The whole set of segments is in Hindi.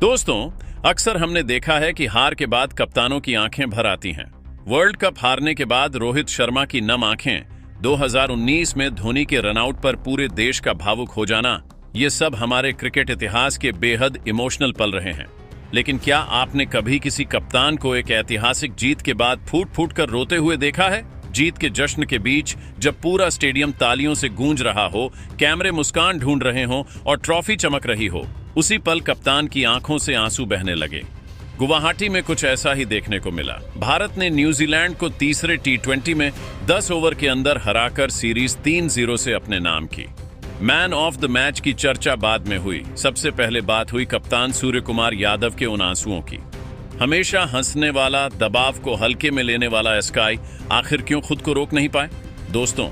दोस्तों, अक्सर हमने देखा है कि हार के बाद कप्तानों की आंखें भर आती हैं। वर्ल्ड कप हारने के बाद रोहित शर्मा की नम आंखें, 2019 में धोनी के रनआउट पर पूरे देश का भावुक हो जाना, ये सब हमारे क्रिकेट इतिहास के बेहद इमोशनल पल रहे हैं। लेकिन क्या आपने कभी किसी कप्तान को एक ऐतिहासिक जीत के बाद फूट फूट कर रोते हुए देखा है? जीत के जश्न के बीच जब पूरा स्टेडियम तालियों से गूंज रहा हो, कैमरे मुस्कान ढूंढ रहे हों और ट्रॉफी चमक रही हो, उसी पल कप्तान की आंखों से आंसू बहने लगे। गुवाहाटी में कुछ ऐसा ही देखने को मिला। भारत ने न्यूजीलैंड को तीसरे T20 में 10 ओवर के अंदर हराकर सीरीज 3-0 से अपने नाम की। मैन ऑफ द मैच की चर्चा बाद में हुई। सबसे पहले बात हुई कप्तान सूर्य कुमार यादव के उन आंसुओं की। हमेशा हंसने वाला, दबाव को हल्के में लेने वाला स्काई आखिर क्यों खुद को रोक नहीं पाए? दोस्तों,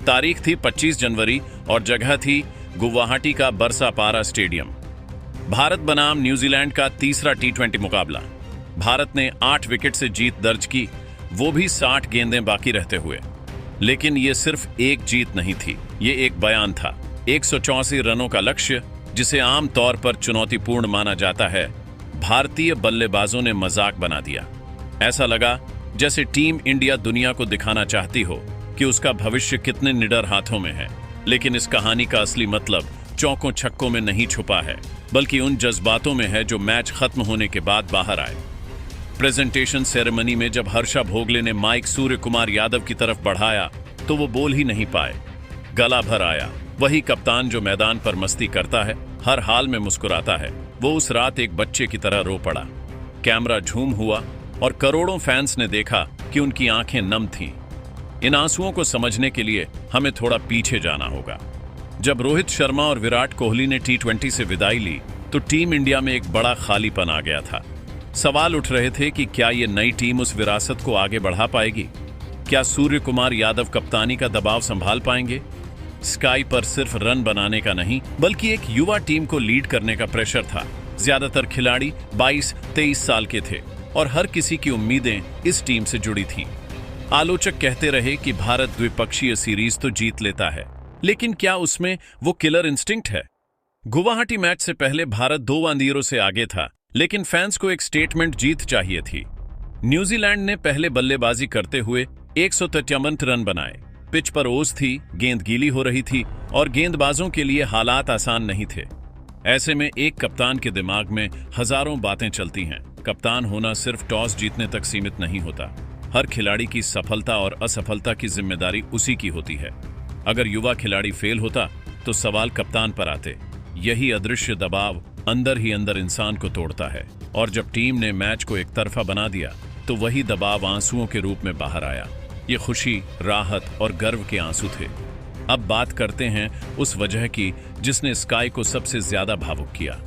तारीख थी 25 जनवरी और जगह थी गुवाहाटी का बरसापारा स्टेडियम। भारत बनाम न्यूजीलैंड का तीसरा T20 मुकाबला। भारत ने 8 विकेट से जीत दर्ज की, वो भी 60 गेंदें बाकी रहते हुए। लेकिन ये सिर्फ एक जीत नहीं थी, ये एक बयान था। 184 रनों का लक्ष्य, जिसे आम तौर पर चुनौतीपूर्ण माना जाता है, भारतीय बल्लेबाजों ने मजाक बना दिया। ऐसा लगा जैसे टीम इंडिया दुनिया को दिखाना चाहती हो कि उसका भविष्य कितने निडर हाथों में है। लेकिन इस कहानी का असली मतलब चौकों छक्कों में नहीं छुपा है, बल्कि उन जज्बातों में है जो मैच खत्म होने के बाद बाहर आए। प्रेजेंटेशन सेरेमनी में जब हर्षा भोगले ने माइक सूर्य कुमार यादव की तरफ बढ़ाया तो वो बोल ही नहीं पाए, गला भर आया। वही कप्तान जो मैदान पर मस्ती करता है, हर हाल में मुस्कुराता है, वो उस रात एक बच्चे की तरह रो पड़ा। कैमरा झूम हुआ और करोड़ों फैंस ने देखा कि उनकी आंखें नम थीं। इन आंसुओं को समझने के लिए हमें थोड़ा पीछे जाना होगा। जब रोहित शर्मा और विराट कोहली ने T20 से विदाई ली तो टीम इंडिया में एक बड़ा खालीपन आ गया था। सवाल उठ रहे थे कि क्या ये नई टीम उस विरासत को आगे बढ़ा पाएगी? क्या सूर्य कुमार यादव कप्तानी का दबाव संभाल पाएंगे? स्काई पर सिर्फ रन बनाने का नहीं, बल्कि एक युवा टीम को लीड करने का प्रेशर था। ज्यादातर खिलाड़ी 22-23 साल के थे और हर किसी की उम्मीदें इस टीम से जुड़ी थीं। आलोचक कहते रहे कि भारत द्विपक्षीय सीरीज तो जीत लेता है, लेकिन क्या उसमें वो किलर इंस्टिंक्ट है? गुवाहाटी मैच से पहले भारत 2 अंधेरों से आगे था, लेकिन फैंस को एक स्टेटमेंट जीत चाहिए थी। न्यूजीलैंड ने पहले बल्लेबाजी करते हुए 153 रन बनाए। पिच पर ओस थी, गेंद गीली हो रही थी और गेंदबाजों के लिए हालात आसान नहीं थे। ऐसे में एक कप्तान के दिमाग में हजारों बातें चलती हैं। कप्तान होना सिर्फ टॉस जीतने तक सीमित नहीं होता। हर खिलाड़ी की सफलता और असफलता की जिम्मेदारी उसी की होती है। अगर युवा खिलाड़ी फेल होता तो सवाल कप्तान पर आते। यही अदृश्य दबाव अंदर ही अंदर इंसान को तोड़ता है। और जब टीम ने मैच को एक तरफा बना दिया तो वही दबाव आंसुओं के रूप में बाहर आया। ये खुशी, राहत और गर्व के आंसू थे। अब बात करते हैं उस वजह की जिसने स्काई को सबसे ज्यादा भावुक किया।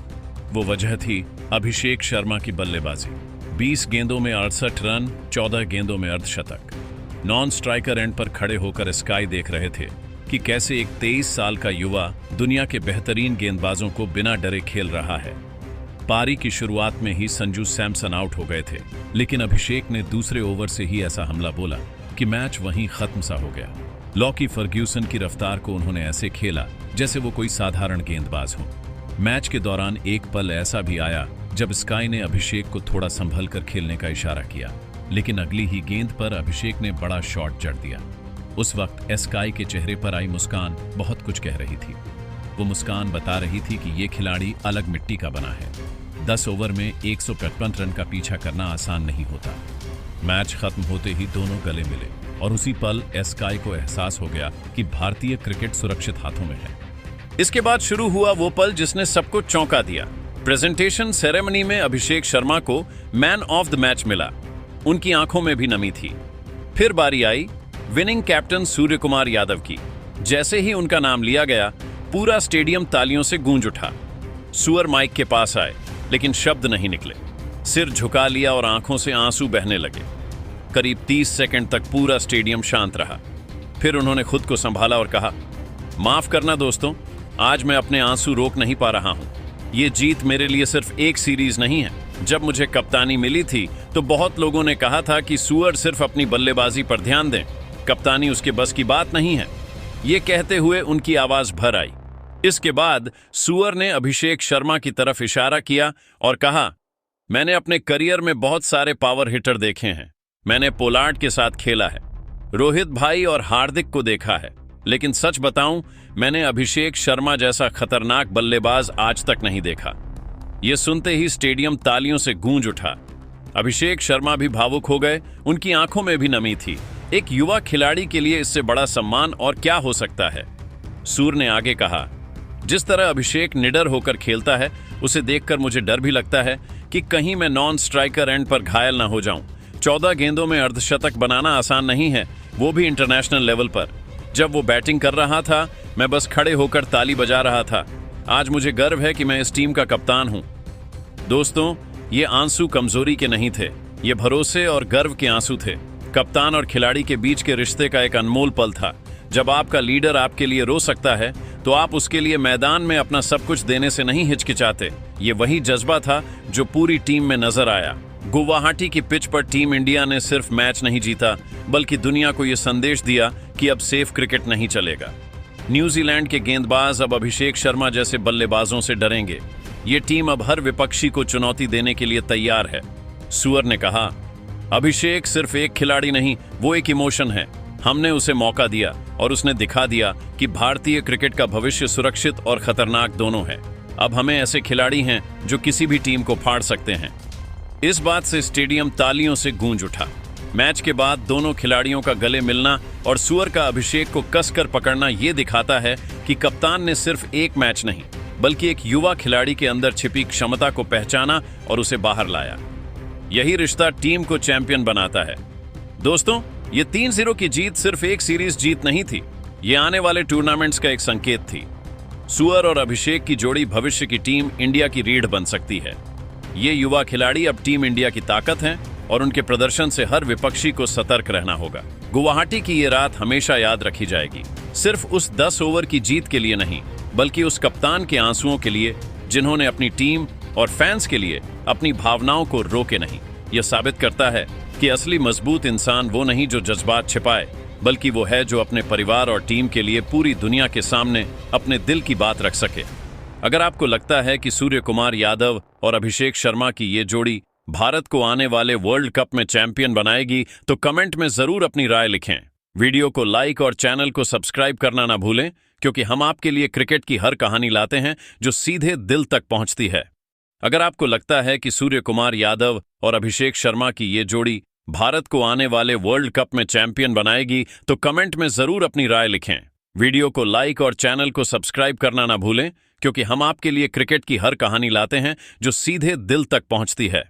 वो वजह थी अभिषेक शर्मा की बल्लेबाजी। 20 गेंदों में 68 रन, 14 गेंदों में अर्धशतक। नॉन स्ट्राइकर एंड पर खड़े होकर स्काई देख रहे थे कि कैसे एक 23 साल का युवा दुनिया के बेहतरीन गेंदबाजों को बिना डरे खेल रहा है। पारी की शुरुआत में ही संजू सैमसन आउट हो गए थे, लेकिन अभिषेक ने दूसरे ओवर से ही ऐसा हमला बोला कि मैच वहीं खत्म सा हो गया। लॉकी फर्ग्यूसन की रफ्तार को उन्होंने ऐसे खेला जैसे वो कोई साधारण गेंदबाज हो। मैच के दौरान एक पल ऐसा भी आया जब स्काई ने अभिषेक को थोड़ा संभल कर खेलने का इशारा किया, लेकिन अगली ही गेंद पर अभिषेक ने बड़ा शॉट जड़ दिया। उस वक्त स्काई के चेहरे पर आई मुस्कान बहुत कुछ कह रही थी। वो मुस्कान बता रही थी कि ये खिलाड़ी अलग मिट्टी का बना है। 10 ओवर में 155 रन का पीछा करना आसान नहीं होता। मैच खत्म होते ही दोनों गले मिले और उसी पल स्काई को एहसास हो गया कि भारतीय क्रिकेट सुरक्षित हाथों में है। इसके बाद शुरू हुआ वो पल जिसने सबको चौंका दिया। प्रेजेंटेशन सेरेमनी में अभिषेक शर्मा को मैन ऑफ द मैच मिला। उनकी आंखों में भी नमी थी। फिर बारी आई विनिंग कैप्टन सूर्य कुमार यादव की। जैसे ही उनका नाम लिया गया, पूरा स्टेडियम तालियों से गूंज उठा। सुअर माइक के पास आए, लेकिन शब्द नहीं निकले। सिर झुका लिया और आंखों से आंसू बहने लगे। करीब 30 सेकंड तक पूरा स्टेडियम शांत रहा। फिर उन्होंने खुद को संभाला और कहा, माफ करना दोस्तों, आज मैं अपने आंसू रोक नहीं पा रहा हूं। ये जीत मेरे लिए सिर्फ एक सीरीज नहीं है। जब मुझे कप्तानी मिली थी तो बहुत लोगों ने कहा था कि सुअर सिर्फ अपनी बल्लेबाजी पर ध्यान दें, कप्तानी उसके बस की बात नहीं है। ये कहते हुए उनकी आवाज भर आई। इसके बाद सुअर ने अभिषेक शर्मा की तरफ इशारा किया और कहा, मैंने अपने करियर में बहुत सारे पावर हिटर देखे हैं। मैंने पोलार्ड के साथ खेला है, रोहित भाई और हार्दिक को देखा है, लेकिन सच बताऊं, मैंने अभिषेक शर्मा जैसा खतरनाक बल्लेबाज आज तक नहीं देखा। यह सुनते ही स्टेडियम तालियों से गूंज उठा। अभिषेक शर्मा भी भावुक हो गए, उनकी आंखों में भी नमी थी। एक युवा खिलाड़ी के लिए इससे बड़ा सम्मान और क्या हो सकता है। सूर ने आगे कहा, जिस तरह अभिषेक निडर होकर खेलता है, उसे देखकर मुझे डर भी लगता है कि कहीं मैं नॉन स्ट्राइकर एंड पर घायल ना हो जाऊं। 14 गेंदों में अर्धशतक बनाना आसान नहीं है, वो भी इंटरनेशनल लेवल पर। जब वो बैटिंग कर रहा था, मैं बस खड़े होकर ताली बजा रहा था। आज मुझे गर्व है कि मैं इस टीम का कप्तान हूं। दोस्तों, ये आंसू कमजोरी के नहीं थे, ये भरोसे और गर्व के आंसू थे। कप्तान और खिलाड़ी के बीच के रिश्ते का एक अनमोल पल था। जब आपका लीडर आपके लिए रो सकता है, तो आप उसके लिए मैदान में अपना सब कुछ देने से नहीं हिचकिचाते। ये वही जज्बा था जो पूरी टीम में नजर आया। गुवाहाटी की पिच पर टीम इंडिया ने सिर्फ मैच नहीं जीता, बल्कि दुनिया को यह संदेश दिया कि अब सेफ क्रिकेट नहीं चलेगा। न्यूजीलैंड के गेंदबाज अब अभिषेक शर्मा जैसे बल्लेबाजों से डरेंगे। ये टीम अब हर विपक्षी को चुनौती देने के लिए तैयार है। सुअर ने कहा, अभिषेक सिर्फ एक खिलाड़ी नहीं, वो एक इमोशन है। हमने उसे मौका दिया और उसने दिखा दिया कि भारतीय क्रिकेट का भविष्य सुरक्षित और खतरनाक दोनों है। अब हमें ऐसे खिलाड़ी हैं जो किसी भी टीम को फाड़ सकते हैं। इस बात से स्टेडियम तालियों से गूंज उठा। मैच के बाद दोनों खिलाड़ियों का गले मिलना और सुअर का अभिषेक को कसकर पकड़ना ये दिखाता है कि कप्तान ने सिर्फ एक मैच नहीं, बल्कि एक युवा खिलाड़ी के अंदर छिपी क्षमता को पहचाना और उसे बाहर लाया। यही रिश्ता टीम को चैंपियन बनाता है। दोस्तों, ये 3-0 की जीत सिर्फ एक सीरीज जीत नहीं थी, ये आने वाले टूर्नामेंट्स का एक संकेत थी। सुअर और अभिषेक की जोड़ी भविष्य की टीम इंडिया की रीढ़ बन सकती है। ये युवा खिलाड़ी अब टीम इंडिया की ताकत हैं और उनके प्रदर्शन से हर विपक्षी को सतर्क रहना होगा। गुवाहाटी की ये रात हमेशा याद रखी जाएगी, सिर्फ उस 10 ओवर की जीत के लिए नहीं, बल्कि उस कप्तान के आंसुओं के लिए जिन्होंने अपनी टीम और फैंस के लिए अपनी भावनाओं को रोके नहीं। यह साबित करता है कि असली मजबूत इंसान वो नहीं जो जज्बात छिपाए, बल्कि वो है जो अपने परिवार और टीम के लिए पूरी दुनिया के सामने अपने दिल की बात रख सके। अगर आपको लगता है कि सूर्य कुमार यादव और अभिषेक शर्मा की ये जोड़ी भारत को आने वाले वर्ल्ड कप में चैंपियन बनाएगी, तो कमेंट में जरूर अपनी राय लिखें। वीडियो को लाइक और चैनल को सब्सक्राइब करना ना भूलें, क्योंकि हम आपके लिए क्रिकेट की हर कहानी लाते हैं जो सीधे दिल तक पहुंचती है। अगर आपको लगता है कि सूर्य कुमार यादव और अभिषेक शर्मा की ये जोड़ी भारत को आने वाले वर्ल्ड कप में चैंपियन बनाएगी, तो कमेंट में जरूर अपनी राय लिखें। वीडियो को लाइक और चैनल को सब्सक्राइब करना ना भूलें, क्योंकि हम आपके लिए क्रिकेट की हर कहानी लाते हैं जो सीधे दिल तक पहुंचती है।